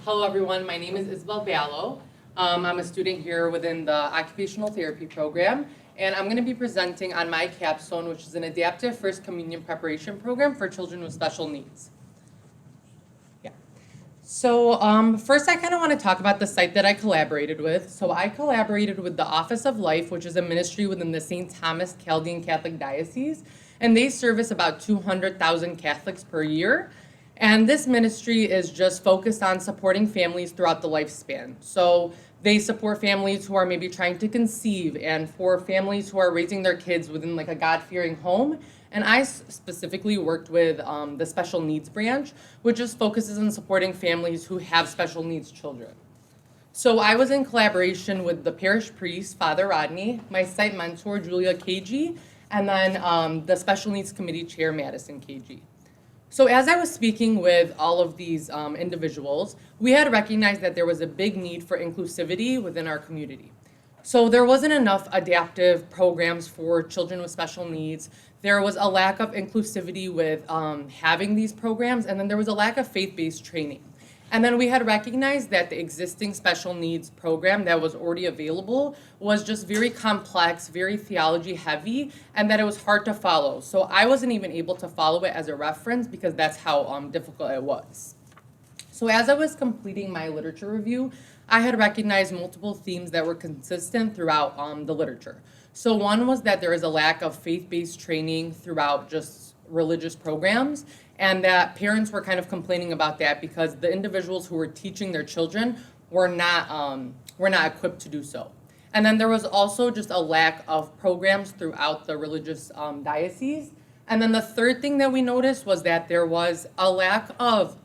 Hello everyone, my name is Isabel Ballo. I'm a student here within the Occupational Therapy program, and I'm going to be presenting on my Capstone, which is an adaptive First Communion preparation program for children with special needs. So first I kind of want to talk about the site that I collaborated with. So I collaborated with the Office of Life, which is a ministry within the St. Thomas Chaldean Catholic Diocese, and they service about 200,000 Catholics per year. And this ministry is just focused on supporting families throughout the lifespan. So they support families who are maybe trying to conceive and for families who are raising their kids within like a God-fearing home. And I specifically worked with the special needs branch, which just focuses on supporting families who have special needs children. So I was in collaboration with the parish priest, Father Rodney, my site mentor, Julia KG, and then the special needs committee chair, Madison KG. So as I was speaking with all of these individuals, we had recognized that there was a big need for inclusivity within our community. So there wasn't enough adaptive programs for children with special needs. There was a lack of inclusivity with having these programs, and then there was a lack of faith-based training. And then we had recognized that the existing special needs program that was already available was just very complex, very theology heavy, and that it was hard to follow. So I wasn't even able to follow it as a reference because that's how difficult it was. So as I was completing my literature review, I had recognized multiple themes that were consistent throughout the literature. So one was that there is a lack of faith-based training throughout just religious programs, and that parents were kind of complaining about that because the individuals who were teaching their children were not equipped to do so. And then there was also just a lack of programs throughout the religious diocese. And then the third thing that we noticed was that there was a lack of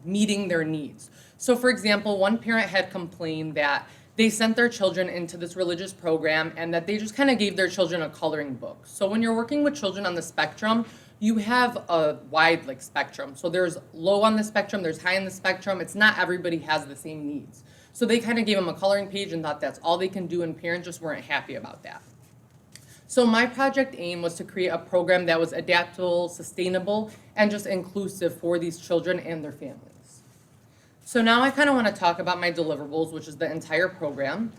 meeting their needs. So for example, one parent had complained that they sent their children into this religious program and that they just kind of gave their children a coloring book. So when you're working with children on the spectrum, you have a wide spectrum. So there's low on the spectrum, there's high on the spectrum. It's not everybody has the same needs. So they kind of gave them a coloring page and thought that's all they can do, and parents just weren't happy about that. So my project aim was to create a program that was adaptable, sustainable, and just inclusive for these children and their families. So now I kind of want to talk about my deliverables, which is the entire program.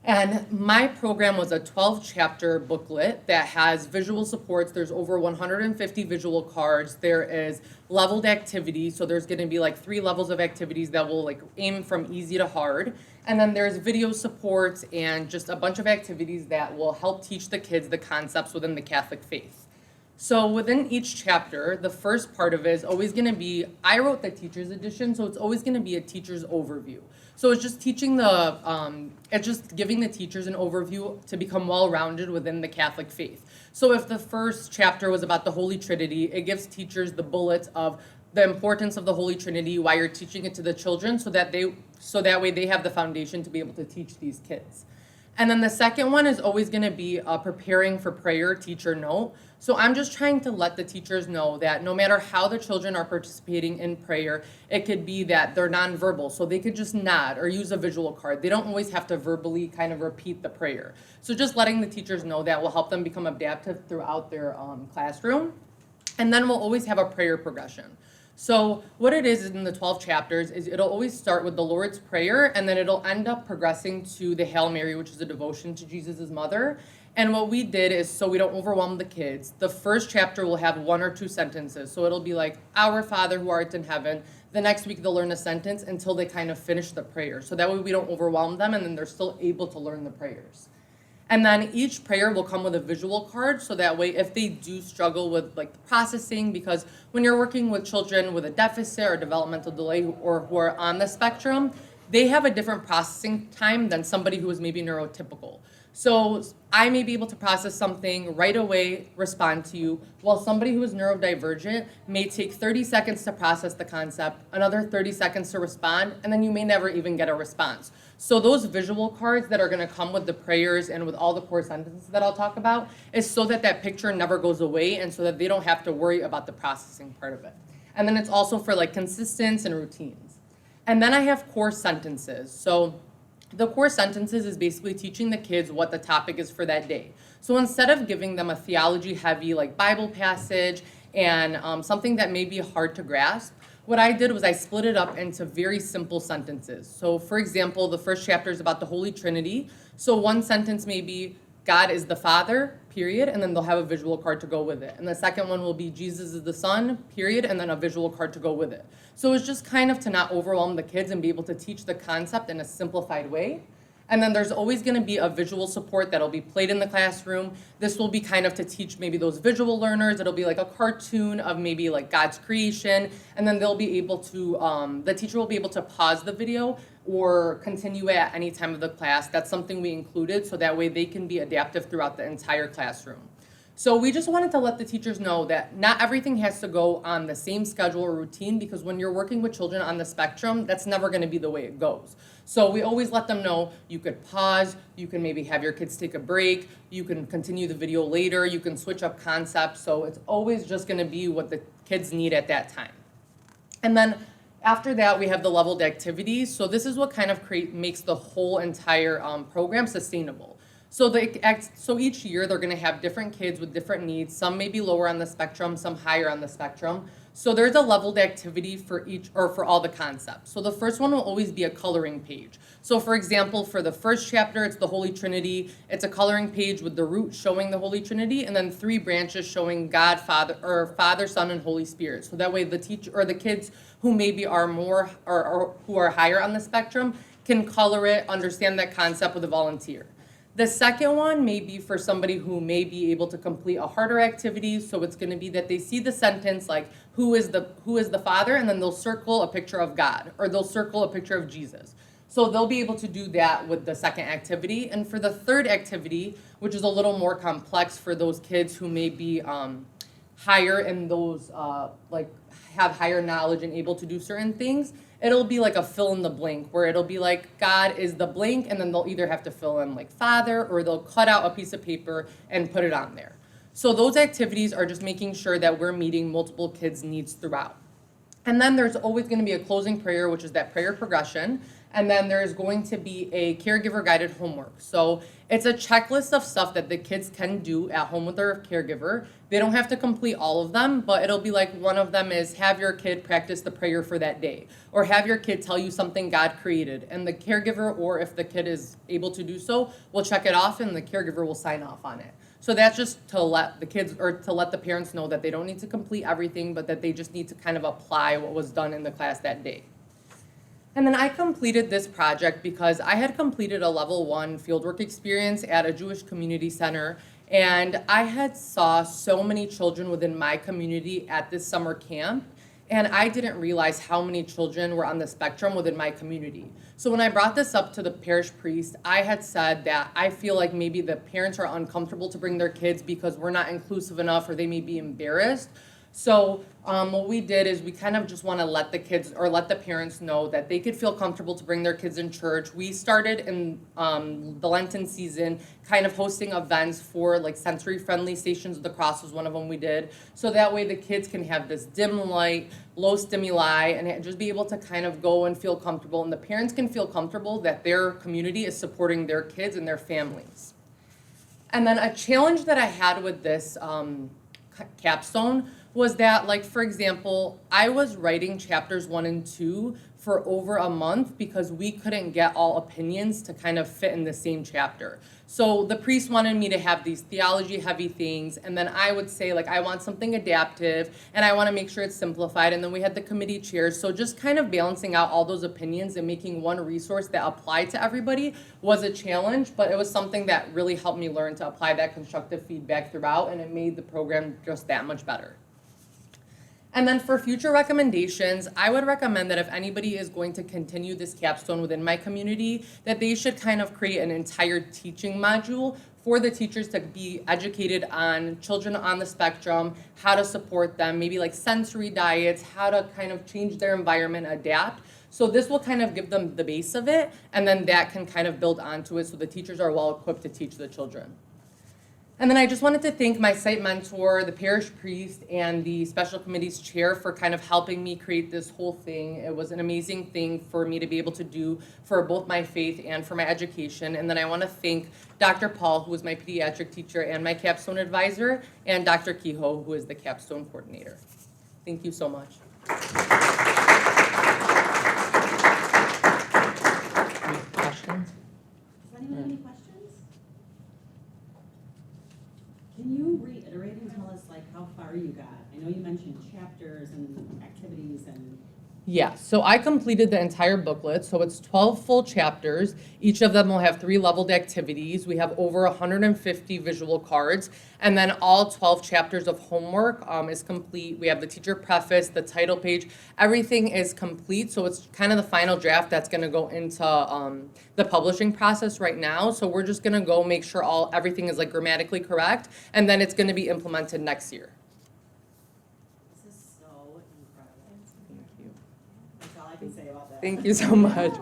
And my program was a 12-chapter booklet that has visual supports. There's over 150 visual cards. There is leveled activities. So there's going to be 3 levels of activities that will aim from easy to hard. And then there's video supports and just a bunch of activities that will help teach the kids the concepts within the Catholic faith. So within each chapter, the first part of it is always going to be, I wrote the teacher's edition, so it's always going to be a teacher's overview. So it's just teaching it's just giving the teachers an overview to become well-rounded within the Catholic faith. So if the first chapter was about the Holy Trinity, it gives teachers the bullets of the importance of the Holy Trinity, why you're teaching it to the children, so that way they have the foundation to be able to teach these kids. And then the second one is always going to be a preparing for prayer teacher note. So I'm just trying to let the teachers know that no matter how the children are participating in prayer, it could be that they're nonverbal, so they could just nod or use a visual card. They don't always have to verbally kind of repeat the prayer. So just letting the teachers know that will help them become adaptive throughout their classroom. And then we'll always have a prayer progression. So what it is in the 12 chapters is it'll always start with the Lord's Prayer, and then it'll end up progressing to the Hail Mary, which is a devotion to Jesus' mother. And what we did is, so we don't overwhelm the kids, the first chapter will have 1 or 2 sentences. So it'll be like, Our Father who art in heaven. The next week they'll learn a sentence until they kind of finish the prayer. So that way we don't overwhelm them, and then they're still able to learn the prayers. And then each prayer will come with a visual card, so that way if they do struggle with the processing, because when you're working with children with a deficit or developmental delay or who are on the spectrum, they have a different processing time than somebody who is maybe neurotypical. So I may be able to process something right away, respond to you, while somebody who is neurodivergent may take 30 seconds to process the concept, another 30 seconds to respond, and then you may never even get a response. So those visual cards that are going to come with the prayers and with all the core sentences that I'll talk about is so that that picture never goes away and so that they don't have to worry about the processing part of it. And then it's also for consistency and routines. And then I have core sentences. So the core sentences is basically teaching the kids what the topic is for that day. So instead of giving them a theology heavy Bible passage and something that may be hard to grasp, what I did was I split it up into very simple sentences. So for example, the first chapter is about the Holy Trinity. So one sentence may be, God is the Father, period, and then they'll have a visual card to go with it. And the second one will be Jesus is the Son, period, and then a visual card to go with it. So it's just kind of to not overwhelm the kids and be able to teach the concept in a simplified way. And then there's always going to be a visual support that'll be played in the classroom. This will be kind of to teach maybe those visual learners. It'll be like a cartoon of maybe like God's creation. And then they'll be able to, the teacher will be able to pause the video or continue it at any time of the class. That's something we included so that way they can be adaptive throughout the entire classroom. So we just wanted to let the teachers know that not everything has to go on the same schedule or routine, because when you're working with children on the spectrum, that's never going to be the way it goes. So we always let them know you could pause, you can maybe have your kids take a break, you can continue the video later, you can switch up concepts. So it's always just going to be what the kids need at that time. And then after that, we have the leveled activities. So this is what kind of makes the whole entire program sustainable. So each year they're going to have different kids with different needs. Some may be lower on the spectrum, some higher on the spectrum. So there's a leveled activity for each, or for all the concepts. So the first one will always be a coloring page. So for example, for the first chapter, it's the Holy Trinity. It's a coloring page with the root showing the Holy Trinity, and then 3 branches showing God, Father, or Father, Son, and Holy Spirit. So that way the teacher or the kids who maybe are more or who are higher on the spectrum can color it, understand that concept with a volunteer. The second one may be for somebody who may be able to complete a harder activity. So it's going to be that they see the sentence like, who is the Father? And then they'll circle a picture of God, or they'll circle a picture of Jesus. So they'll be able to do that with the second activity. And for the third activity, which is a little more complex for those kids who may be higher in those, have higher knowledge and able to do certain things, it'll be like a fill in the blank, where it'll be like God is the blank, and then they'll either have to fill in like Father, or they'll cut out a piece of paper and put it on there. So those activities are just making sure that we're meeting multiple kids' needs throughout. And then there's always going to be a closing prayer, which is that prayer progression. And then there's going to be a caregiver guided homework. So it's a checklist of stuff that the kids can do at home with their caregiver. They don't have to complete all of them, but it'll be like one of them is have your kid practice the prayer for that day, or have your kid tell you something God created. And the caregiver, or if the kid is able to do so, will check it off and the caregiver will sign off on it. So that's just to let the kids, or to let the parents know that they don't need to complete everything, but that they just need to kind of apply what was done in the class that day. And then I completed this project because I had completed a level 1 fieldwork experience at a Jewish community center, and I had saw so many children within my community at this summer camp, and I didn't realize how many children were on the spectrum within my community. So when I brought this up to the parish priest, I had said that I feel like maybe the parents are uncomfortable to bring their kids because we're not inclusive enough, or they may be embarrassed. So what we did is we kind of just want to let the kids, or let the parents know that they could feel comfortable to bring their kids in church. We started in the Lenten season kind of hosting events for like sensory friendly Stations of the Cross was one of them we did. So that way the kids can have this dim light, low stimuli, and just be able to kind of go and feel comfortable. And the parents can feel comfortable that their community is supporting their kids and their families. And then a challenge that I had with this capstone was that, like, for example, I was writing chapters 1 and 2 for over a month because we couldn't get all opinions to kind of fit in the same chapter. So the priest wanted me to have these theology heavy things, and then I would say, like, I want something adaptive, and I want to make sure it's simplified, and then we had the committee chairs. So just kind of balancing out all those opinions and making one resource that applied to everybody was a challenge, but it was something that really helped me learn to apply that constructive feedback throughout, and it made the program just that much better. And then for future recommendations, I would recommend that if anybody is going to continue this capstone within my community, that they should kind of create an entire teaching module for the teachers to be educated on children on the spectrum, how to support them, maybe like sensory diets, how to kind of change their environment, adapt. So this will kind of give them the base of it, and then that can kind of build onto it so the teachers are well equipped to teach the children. And then I just wanted to thank my site mentor, the parish priest, and the special committee's chair for kind of helping me create this whole thing. It was an amazing thing for me to be able to do for both my faith and for my education. And then I want to thank Dr. Paul, who was my pediatric teacher and my capstone advisor, and Dr. Kehoe, who is the capstone coordinator. Thank you so much. Can you reiterate and tell us like how far you got? I know you mentioned chapters and activities and. Yeah, so I completed the entire booklet, so it's 12 full chapters. Each of them will have 3 leveled activities. We have over 150 visual cards, and then all 12 chapters of homework is complete. We have the teacher preface, the title page, everything is complete, so it's kind of the final draft that's gonna go into the publishing process right now. So we're just gonna go make sure everything is like grammatically correct, and then it's gonna be implemented next year. This is so incredible. Thank you. That's all I can say about that. Thank you so much.